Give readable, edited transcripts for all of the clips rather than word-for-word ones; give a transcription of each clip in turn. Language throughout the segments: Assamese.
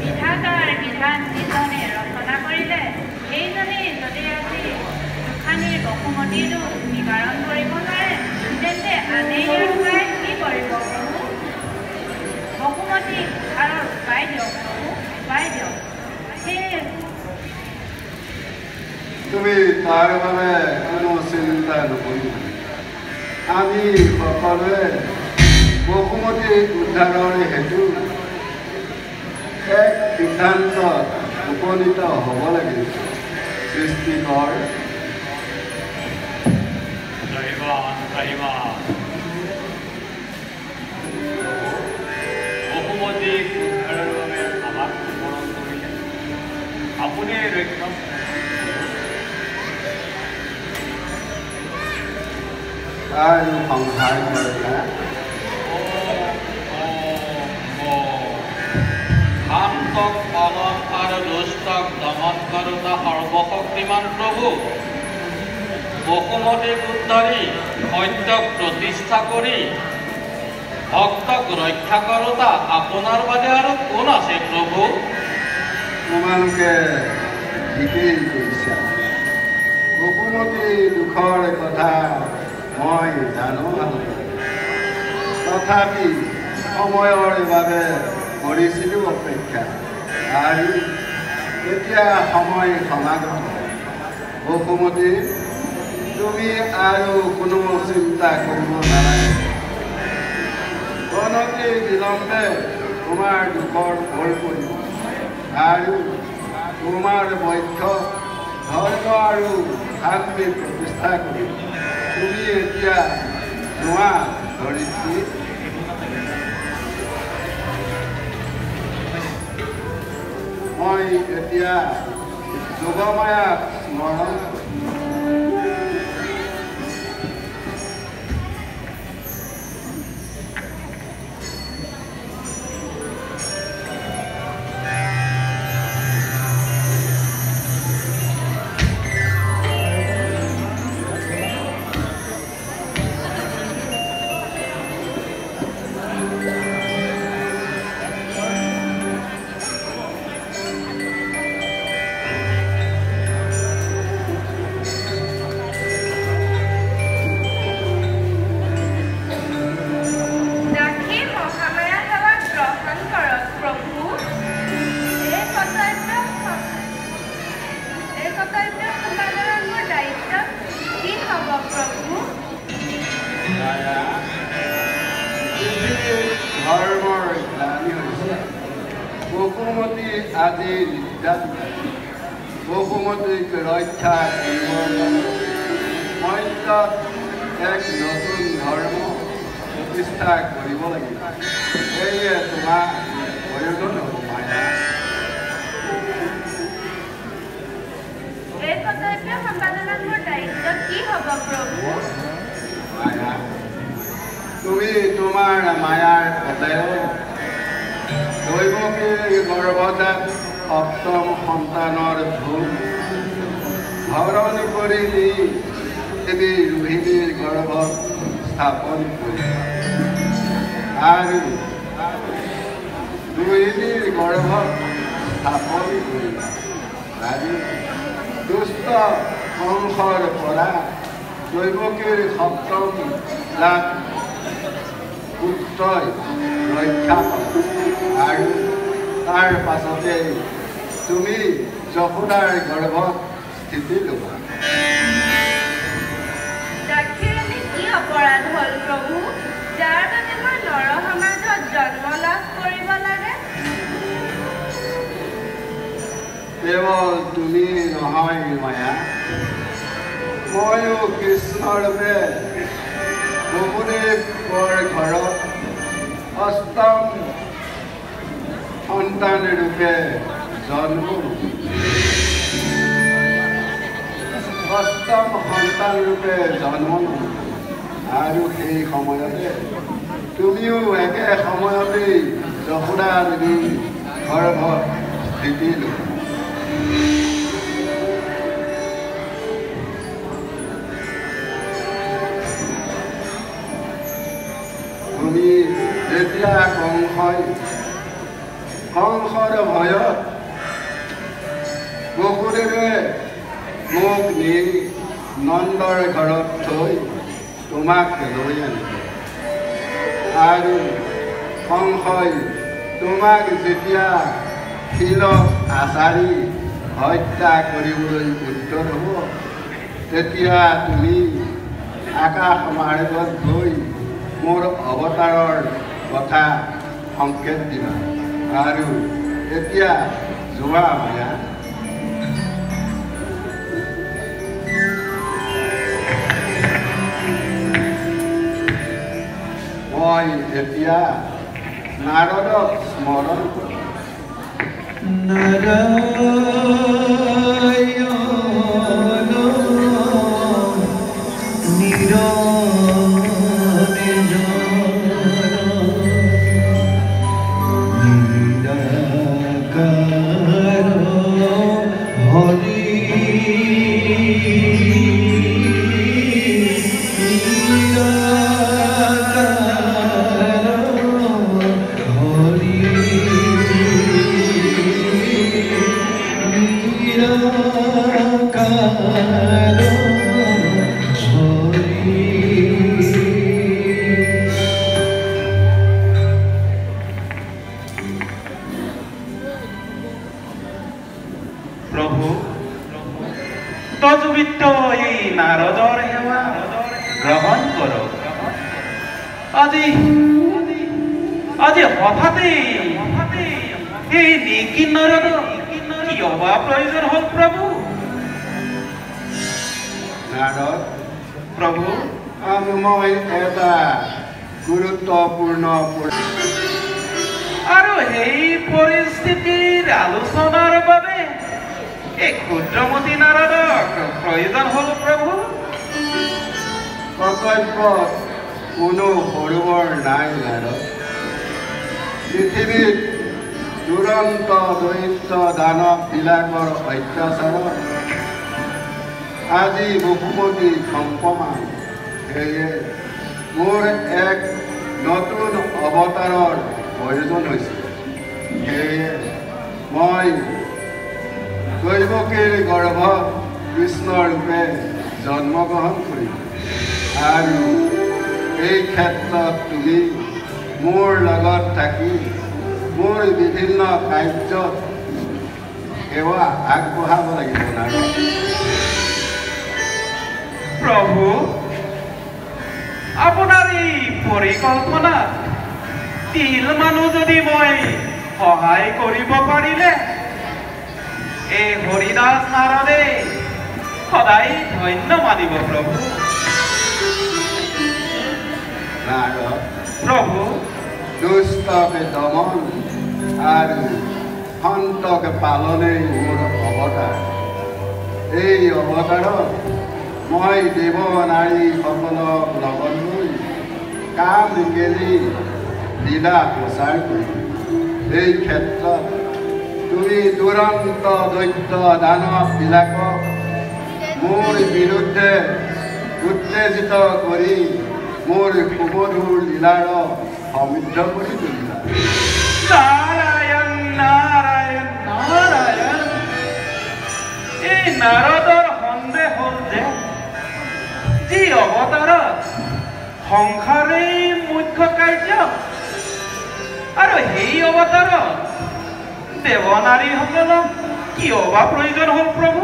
বিধাতাৰ বিধান যিজনে ৰচনা কৰিলে সেইজনে যদি আজি দুখানীৰ বসুমতীৰ দুখ নিবাৰণ কৰিব নোৱাৰে তেন্তে আনে ইয়াৰ উপায় কি কৰিব প্ৰভু? বসুমতীক আৰু উপায় দিয়ক প্ৰভু, উপায় দিয়ক। তুমি তাৰ বাবে কোনো চিন্তা নকৰিবা। আমি সকলোৱে বসুমতীক উদ্ধাৰৰ হেতু এক সিদ্ধান্তত উপনীত হ'ব লাগিব। সৃষ্টিকৰ বসুমতীক উদ্ধাৰৰ বাবে আমাক স্মৰণ কৰিলে। আপুনি ৰক্ষা আৰু সংহাৰ কৰিলা। শান্তক পালন আৰু দুষ্টক দমন কৰোতা সৰ্বশক্তিমান প্ৰভু, বসুমতীক উদ্ধাৰি সত্যক প্ৰতিষ্ঠা কৰি ভক্তক ৰক্ষা কৰোতা আপোনাৰ বাদে আৰু কোন আছে প্ৰভু? তোমালোকে ঠিকেই কৈছা। বসুমতী দুখৰ কথা মই জানো ভালদৰে। তথাপি সময়ৰ বাবে কৰিছিলোঁ অপেক্ষা আৰু এতিয়া সময় সমাগত। বসুমতী, তুমি আৰু কোনো চিন্তা কৰিব নালাগে। অনতি বিলম্বে তোমাৰ দুখৰ ভৰ পৰিব আৰু তোমাৰ বৈধ ধৰ্ম আৰু শান্তি প্ৰতিষ্ঠা কৰিব। তুমি এতিয়া যোৱা ধৰিত্ৰী। মই এতিয়া যোগমায়াক স্মৰণ ধৰ্মৰ গ্লানি হৈছে। বসুমতী আজি নিৰ্যাতিত। বসুমতীক ৰক্ষা কৰিবৰ মন্ত্ৰত এক নতুন ধৰ্ম প্ৰতিষ্ঠা কৰিব লাগিব। সেয়ে তোমাক প্ৰয়োজন হ'ব মায়া। এই কৰ্তব্য সম্পাদনত মোৰ দায়িত্ব কি হ'ব প্ৰভু? মায়া, তুমি তোমাৰ মায়াৰ পতেৰে দৈৱকীৰ গৰ্ভজাত সপ্তম সন্তানৰ ভোগ ধৰণী কৰি নি দেৱী ৰোহিণীৰ গৰ্ভত স্থাপন কৰিবা আৰু ৰোহিণীৰ গৰ্ভত স্থাপন কৰিবা আৰু দুষ্ট বংশৰ পৰা দৈৱকীৰ সপ্তম জাত পুত্ৰই ৰক্ষা পাব আৰু তাৰ পাছতে তুমি যশোদাৰ গৰ্ভত স্থিতি ল'বা। দাক্ষিণী কি অপৰাধ হ'ল প্ৰভু, যাৰ বাবে মই নৰ সমাজত জন্ম লাভ কৰিব লাগে? কেৱল তুমি নহয় মায়া, ময়ো কৃষ্ণৰূপে বসুদেৱৰ ঘৰত অষ্টম সন্তান ৰূপে জন্ম আৰু সেই সময়তে তুমিও একে সময়তেই যশোদা দেৱী গৰ্ভত স্থিতি ল'বা। তুমি যেতিয়া কংসই বসুদেৱে মোক নি নন্দৰ ঘৰত থৈ তোমাক লৈ আনিলে আৰু কংসই তোমাক যেতিয়া শিলত আচাৰি হত্যা কৰিবলৈ উদ্যত হ'ব তেতিয়া তুমি আকাশ মাৰ্গত গৈ মোৰ অৱতাৰৰ কথা সংকেত দিবা আৰু এতিয়া যোৱা মায়া মই এতিয়া নাৰদক স্মৰণ কৰোঁ নাৰদৰ সেৱা গ্ৰহণ কৰক আজি হঠাতে এই নিকিন্নৰৰ কিয় বা প্ৰয়োজন হ'ল প্ৰভু নাৰদ প্ৰভু মই এটা গুৰুত্বপূৰ্ণ আৰু সেই পৰিস্থিতিৰ আলোচনাৰ বাবে এই ক্ষুদ্ৰমতী নাৰদক প্ৰয়োজন হ'ল প্ৰভু কৰ্তব্যত কোনো সৰুবৰ নাই নাৰদ পৃথিৱীত দুৰন্ত দৈত্য দানৱবিলাকৰ অত্যাচাৰত আজি বসুমতী কম্পমান সেয়ে মোৰ এক নতুন অৱতাৰৰ প্ৰয়োজন হৈছে সেয়ে মই দৈৱকীৰ গৰ্ভত কৃষ্ণ ৰূপে জন্মগ্ৰহণ কৰিম আৰু এই ক্ষেত্ৰত তুমি মোৰ লগত থাকি মোৰ বিভিন্ন কাৰ্যত সেৱা আগবঢ়াব লাগিব নাৰদ প্ৰভু আপোনাৰ এই পৰিকল্পনাত তিল মানুহ যদি মই সহায় কৰিব পাৰিলে এই হৰিদাস নাৰদে সদায় ধন্য মানিব প্ৰভু নাৰদ প্ৰভু দুষ্টকে দমন আৰু সন্তকে পালনেই মোৰ অৱতাৰ এই অৱতাৰত মই দেৱ নাৰীসকলক লগত লৈ কাম গেলি লীলা প্ৰচাৰ কৰিম এই ক্ষেত্ৰত তুমি দুৰন্ত দৈত্য দানৱবিলাকক মোৰ বিৰুদ্ধে উত্তেজিত কৰি মোৰ সুমধুৰ লীলাৰ সমৃদ্ধ কৰি তুলিলা নাৰায়ণ নাৰায়ণ নাৰায়ণ এই নাৰদৰ সন্দেহ হ'ল যে যি অৱতাৰত সংসাৰেই মুখ্য কাৰ্য আৰু সেই অৱতাৰত দেৱনাৰীসকলক কিয় বা প্ৰয়োজন হ'ল প্ৰভু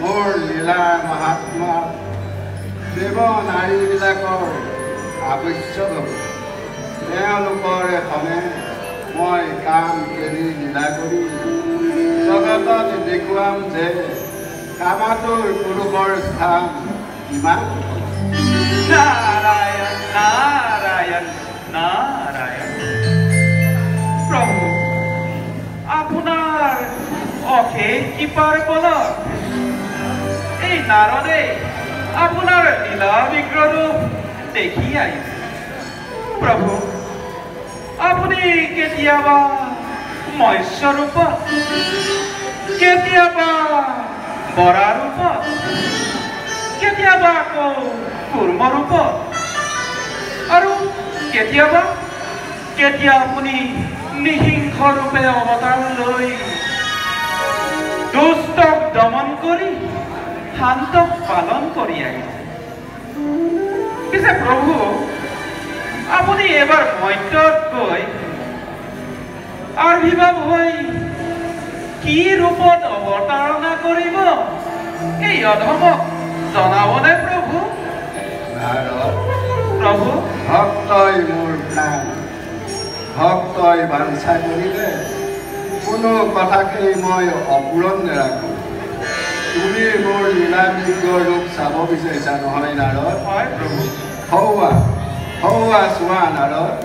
মোৰ লীলাৰ মহাত্মা দেৱ নাৰীবিলাকৰ আৱশ্যক হ'ব তেওঁলোকৰ এখনে মই কাম কৰি লীলা কৰি জগতত দেখুৱাম যে কামাতুৰ পুৰুষৰ স্থান কিমান নাৰায়ণ নাৰায়ণ নাৰায়ণ প্ৰভু আপোনাৰ অশেষ কৃপাৰ বলত এই নাৰদে আপোনাৰ লীলা বিগ্ৰহ দেখি আহিছে প্ৰভু আপুনি কেতিয়াবা মৎস্য ৰূপত কেতিয়াবা বৰা ৰূপত কেতিয়াবা আকৌ কুৰ্ম ৰূপত আৰু কেতিয়াবা কেতিয়া আপুনি নিহিংস ৰূপে অৱতাৰ লৈ দুষ্টক দমন কৰি শান্তক পালন কৰি আহিছে। পিছে প্ৰভু, আপুনি এবাৰ মৰ্ত্যত গৈ আবিৰ্ভাৱ হৈ কি ৰূপত অৱতাৰণা কৰিব এই অধমক জনাবনে প্ৰভু? প্ৰভু, ভক্তই মোৰ প্ৰাণ, ভক্তই বাঞ্ছা কৰিলে কোনো কথাকেই মই অপূৰণ নেৰাখোঁ। তুমি মোৰ লীলাবিজ্ঞ ৰূপ চাব বিচাৰিছা নহয় নাৰদ? হয় প্ৰভু। হৌৱা চোৱা নাৰদ,